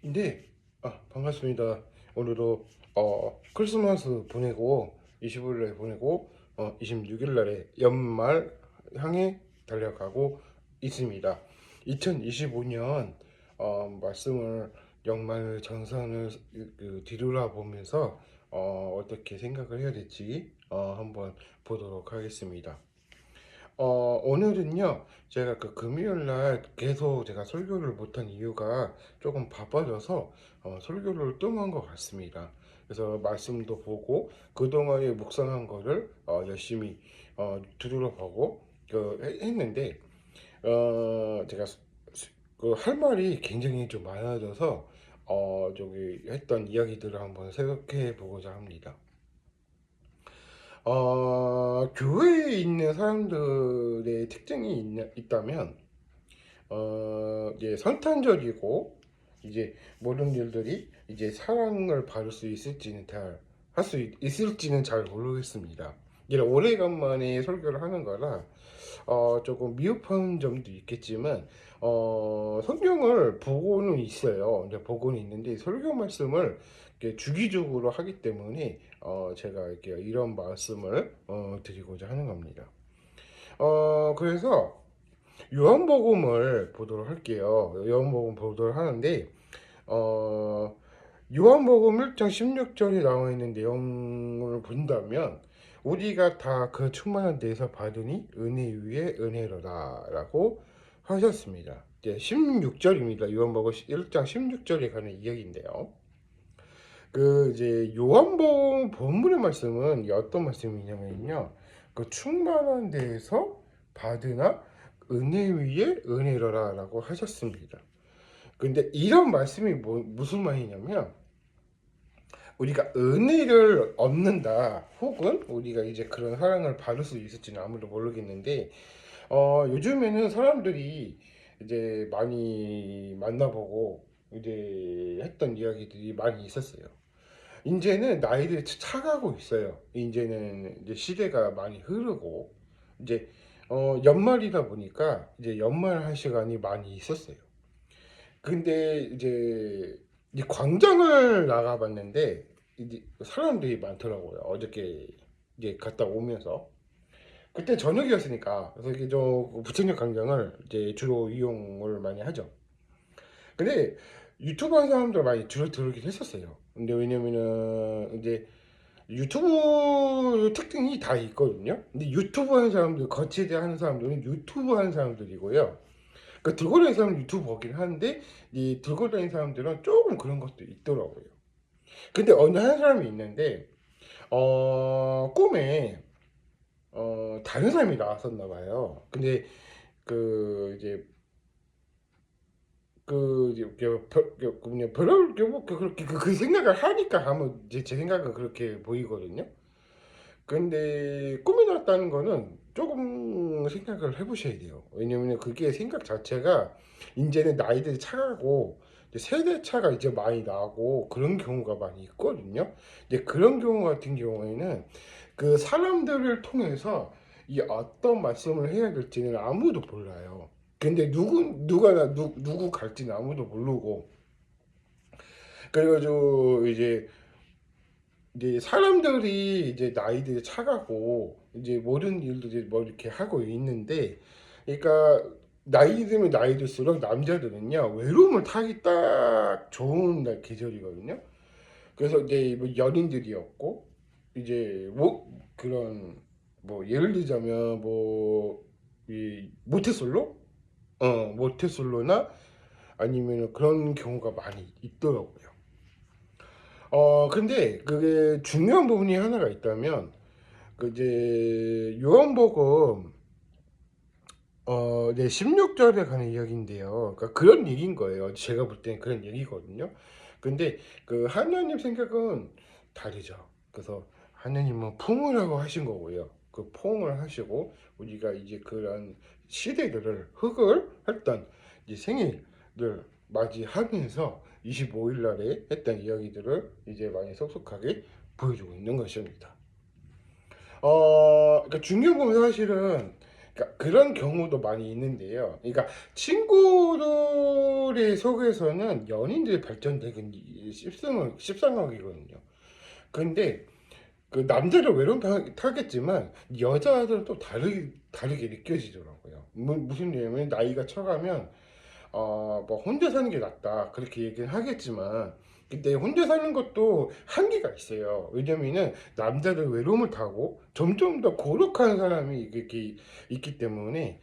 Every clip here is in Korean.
네, 반갑습니다. 오늘도 크리스마스 보내고 25일날 보내고 26일날에 연말 향해 달려가고 있습니다. 2025년 말씀을 연말 정산을 뒤돌아보면서 어떻게 생각을 해야 될지 한번 보도록 하겠습니다. 오늘은요, 제가 그 금요일 날 계속 제가 설교를 못한 이유가 조금 바빠져서 설교를 뜸한 것 같습니다. 그래서 말씀도 보고 그동안에 묵상한 거를 열심히 두드려보고 했는데, 제가 그 할 말이 굉장히 좀 많아져서 저기 했던 이야기들을 한번 생각해 보고자 합니다. 교회에 있는 사람들의 특징이 있다면, 이제 선탄적이고, 이제 모든 일들이 이제 사랑을 받을 수 있을지는 할 수 있을지는 잘 모르겠습니다. 이제 오래간만에 설교를 하는 거라, 조금 미흡한 점도 있겠지만, 성경을 보고는 있어요. 이제 보고는 있는데, 설교 말씀을 이렇게 주기적으로 하기 때문에, 제가 이렇게 이런 말씀을 드리고자 하는 겁니다. 그래서 요한복음을 보도록 할게요. 요한복음 보도록 하는데, 어, 요한복음 1장 16절에 나와 있는 내용을 본다면, 우리가 다 그 충만한 데서 받으니 은혜 위에 은혜로다 라고 하셨습니다. 이제 16절입니다. 요한복음 1장 16절에 가는 이야기인데요. 그 이제 요한복음 본문의 말씀은 어떤 말씀이냐면요. 그 충만한 데에서 받으나 은혜 위에 은혜로라라고 하셨습니다. 근데 이런 말씀이 무슨 말이냐면, 우리가 은혜를 얻는다 혹은 우리가 이제 그런 사랑을 받을 수 있을지는 아무도 모르겠는데, 요즘에는 사람들이 이제 많이 만나보고 이제 했던 이야기들이 많이 있었어요. 이제는 나이들이 차가고 있어요. 이제는 이제 시대가 많이 흐르고 이제 연말이다 보니까 이제 연말할 시간이 많이 있었어요. 근데 이제 이 광장을 나가봤는데 이제 사람들이 많더라고요. 어저께 이제 갔다 오면서 그때 저녁이었으니까. 그래서 이게 저 부천역 광장을 이제 주로 이용을 많이 하죠. 근데 유튜브 하는 사람들 많이 줄어들긴 했었어요. 근데 왜냐면은 이제 유튜브 특징이 다 있거든요. 근데 유튜브 하는 사람들, 거치대 하는 사람들은 유튜브 하는 사람들이고요. 그 들고 다니는 사람은 유튜브 보긴 하는데, 이 들고 다니는 사람들은 조금 그런 것도 있더라고요. 근데 어느 한 사람이 있는데, 꿈에, 다른 사람이 나왔었나 봐요. 근데, 그, 이제, 그냥 별로, 그렇게, 그 생각을 하니까 하면, 이제 제 생각은 그렇게 보이거든요. 근데 꿈이 났다는 거는 조금 생각을 해보셔야 돼요. 왜냐면 그게 생각 자체가 이제는 나이들이 차가고 이제 세대 차가 이제 많이 나고 그런 경우가 많이 있거든요. 이제 그런 경우 같은 경우에는 그 사람들을 통해서 이 어떤 말씀을 해야 될지는 아무도 몰라요. 근데 누구 갈지는 아무도 모르고, 그래가지고 이제 사람들이 이제 나이들이 차가고 이제 모든 일들이 뭐 이렇게 하고 있는데, 그러니까 나이 들면 나이 들수록 남자들은요 외로움을 타기 딱 좋은 계절이거든요. 그래서 이제 뭐 연인들이었고 이제 뭐 그런 뭐 예를 들자면 뭐 이 모태솔로 모태솔로나 아니면 그런 경우가 많이 있더라고요. 근데 그게 중요한 부분이 하나가 있다면, 그 이제 요한복음 네, 16절에 가는 이야기인데요. 그러니까 그런 얘기인 거예요. 제가 볼 때는 그런 얘기거든요. 근데 그 하나님 생각은 다르죠. 그래서 하나님은 풍요라고 하신 거고요. 그 포옹을 하시고 우리가 이제 그런 시대들을 흑을 했던 이제 생일을 맞이하면서 25일 날에 했던 이야기들을 이제 많이 속속하게 보여주고 있는 것입니다. 그러니까 중요한 건 사실은 그러니까 그런 경우도 많이 있는데요. 그러니까 친구들의 속에서는 연인들이 발전되긴 십상억이거든요. 근데 그 남자를 외로움 타겠지만 여자들은 또 다르게 느껴지더라고요. 무슨 얘기냐면 나이가 쳐가면 뭐 혼자 사는 게 낫다 그렇게 얘기는 하겠지만 근데 혼자 사는 것도 한계가 있어요. 왜냐면은 남자들 외로움을 타고 점점 더 고독한 사람이 이렇게 있기 때문에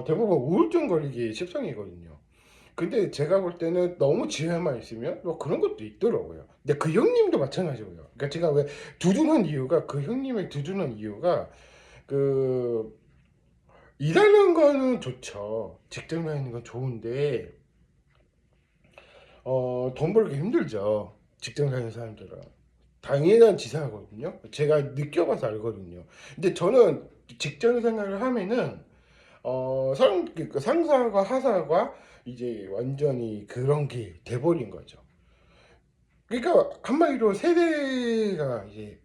대부분 우울증 걸리기 십상이거든요. 근데 제가 볼 때는 너무 지혜만 있으면 뭐 그런 것도 있더라고요. 근데 그 형님도 마찬가지고요. 그러니까 제가 왜 두둔한 이유가 그 형님의 두둔한 이유가 그 일하는 거는 좋죠. 직장 다니는 건 좋은데 돈 벌기 힘들죠. 직장 다니는 사람들은. 당연한 지사거든요. 제가 느껴봐서 알거든요. 근데 저는 직장 생활을 하면은 그 상사과 하사가 이제 완전히 그런 게 돼버린 거죠. 그러니까 한마디로 세대가 이제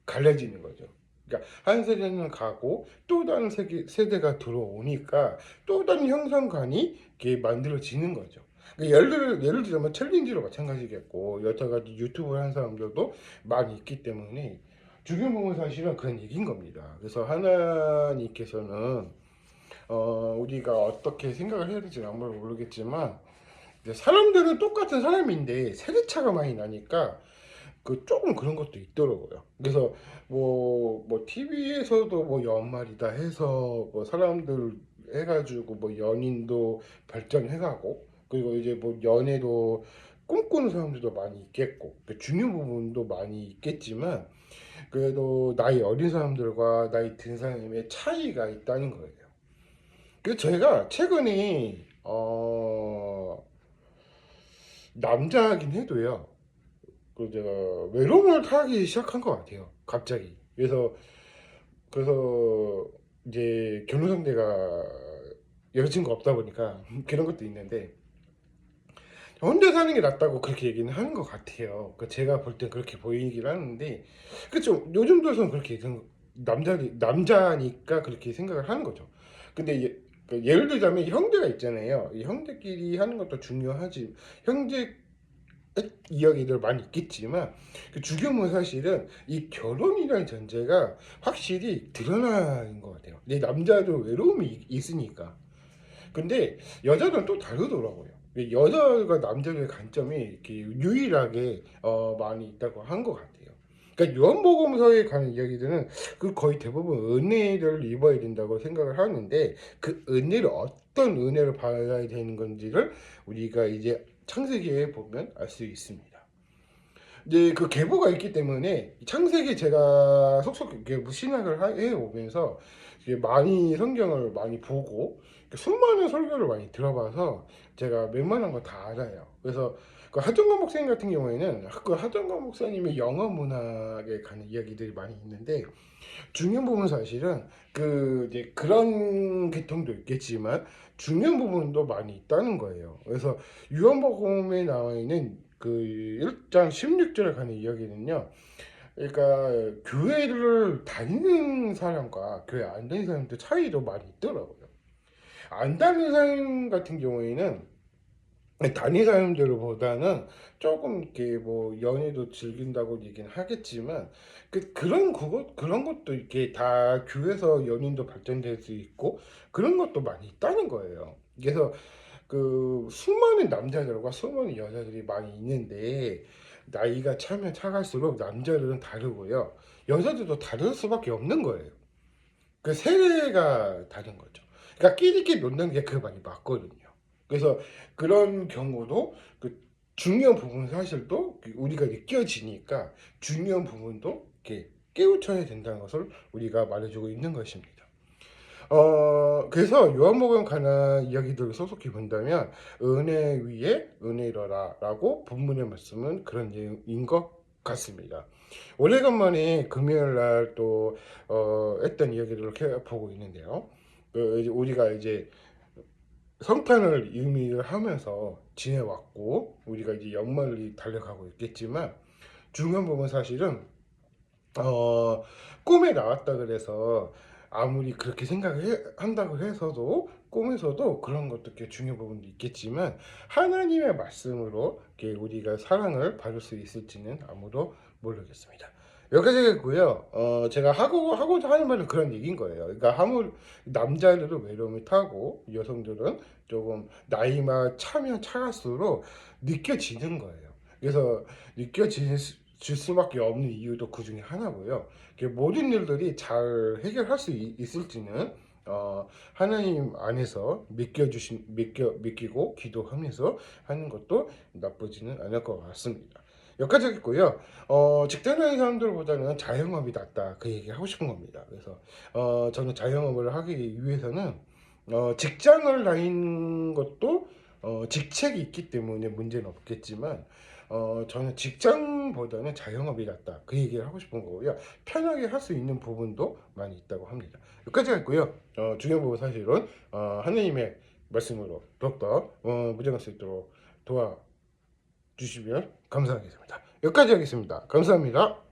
갈라지는 거죠. 그러니까 한 세대는 가고 또 다른 세대가 들어오니까 또 다른 형성관이 이렇게 만들어지는 거죠. 그러니까 예를 들자면 챌린지로 마찬가지겠고 여태까지 유튜브를 한 사람들도 많이 있기 때문에 중요한 부분 사실은 그런 얘기인 겁니다. 그래서 하나님께서는 우리가 어떻게 생각을 해야 될지 아무도 모르겠지만 이제 사람들은 똑같은 사람인데 세대차가 많이 나니까 그 조금 그런 것도 있더라고요. 그래서 뭐 TV에서도 뭐 연말이다 해서 뭐 사람들 해가지고 뭐 연인도 발전해가고 그리고 이제 뭐 연애도 꿈꾸는 사람들도 많이 있겠고 그 중요 부분도 많이 있겠지만 그래도 나이 어린 사람들과 나이 든 사람의 차이가 있다는 거예요. 그래서 저희가 최근에 남자긴 해도요. 그 제가 외로움을 타기 시작한 것 같아요. 갑자기. 그래서 이제 결혼 상대가 여자친구 없다 보니까 그런 것도 있는데 혼자 사는 게 낫다고 그렇게 얘기는 하는 것 같아요. 그 제가 볼 땐 그렇게 보이긴 하는데 그쵸. 요즘 들어서는 그렇게 남자니까 그렇게 생각을 하는 거죠. 근데 그 예를 들자면 형제가 있잖아요. 이 형제끼리 하는 것도 중요하지. 형제 이야기들 많이 있겠지만 그 주겸은 사실은 이 결혼이라는 전제가 확실히 드러나는 것 같아요. 내 남자도 외로움이 있으니까. 근데 여자는 또 다르더라고요. 여자가 남자의 관점이 이렇게 유일하게 많이 있다고 한 것 같아요. 그러니까 요한복음서에 관한 이야기들은 그 거의 대부분 은혜를 입어야 된다고 생각을 하는데 그 은혜를 어떤 은혜를 받아야 되는 건지를 우리가 이제 창세기에 보면 알 수 있습니다. 이제 그 계보가 있기 때문에 창세기 제가 속속 이렇게 신학을 해 오면서 많이 성경을 많이 보고 수많은 설교를 많이 들어봐서 제가 웬만한 거 다 알아요. 그래서 그 하정관 목사님 같은 경우에는 그 하정관 목사님의 영어 문학에 관한 이야기들이 많이 있는데 중요한 부분 사실은 그 이제 그런 계통도 있겠지만 중요한 부분도 많이 있다는 거예요. 그래서 요한복음에 나와 있는 그 1장 16절에 관한 이야기는요. 그러니까 교회를 다니는 사람과 교회 안 다니는 사람들 차이도 많이 있더라고요. 안 다니는 사람 같은 경우에는 단위 사람들보다는 조금 이렇게 뭐 연애도 즐긴다고 얘기는 하겠지만 그런 것도 이렇게 다 교회에서 연인도 발전될 수 있고 그런 것도 많이 있다는 거예요. 그래서 그 수많은 남자들과 수많은 여자들이 많이 있는데 나이가 차면 차갈수록 남자들은 다르고요. 여자들도 다를 수밖에 없는 거예요. 그 세대가 다른 거죠. 그러니까 끼리끼리 논다는 게 그 말이 맞거든요. 그래서 그런 경우도 그 중요한 부분 사실도 우리가 느껴지니까 중요한 부분도 이렇게 깨우쳐야 된다는 것을 우리가 말해주고 있는 것입니다. 그래서 요한복음 관한 이야기들을 소속해 본다면 은혜 위에 은혜로라 라고 본문의 말씀은 그런 내용인 것 같습니다. 오래간만에 금요일 날 또 했던 이야기들을 보고 있는데요. 우리가 이제 성탄을 의미를 하면서 지내왔고 우리가 이제 연말이 달려가고 있겠지만 중요한 부분 사실은 꿈에 나왔다 그래서 아무리 그렇게 한다고 해서도 꿈에서도 그런 것도 꽤 중요한 부분도 있겠지만 하나님의 말씀으로 이렇게 우리가 사랑을 받을 수 있을지는 아무도 모르겠습니다. 여기까지겠고요. 제가 하고자 하는 말은 그런 얘기인 거예요. 그러니까 남자들은 외로움을 타고 여성들은 조금 나이만 차면 차갈수록 느껴지는 거예요. 그래서 질 수밖에 없는 이유도 그 중에 하나고요. 모든 일들이 잘 해결할 수 있을지는 하나님 안에서 믿기고 기도하면서 하는 것도 나쁘지는 않을 것 같습니다. 여기까지 하겠고요. 직장 다니는 사람들보다는 자영업이 낫다 그 얘기 하고 싶은 겁니다. 그래서 저는 자영업을 하기 위해서는 직장을 다니는 것도 직책이 있기 때문에 문제는 없겠지만 저는 직장보다는 자영업이 낫다 그 얘기를 하고 싶은 거고요. 편하게 할 수 있는 부분도 많이 있다고 합니다. 여기까지 했고요. 중요한 부분 사실은 하느님의 말씀으로 더욱더 무장할 수 있도록 도와주시면 감사하겠습니다. 여기까지 하겠습니다. 감사합니다.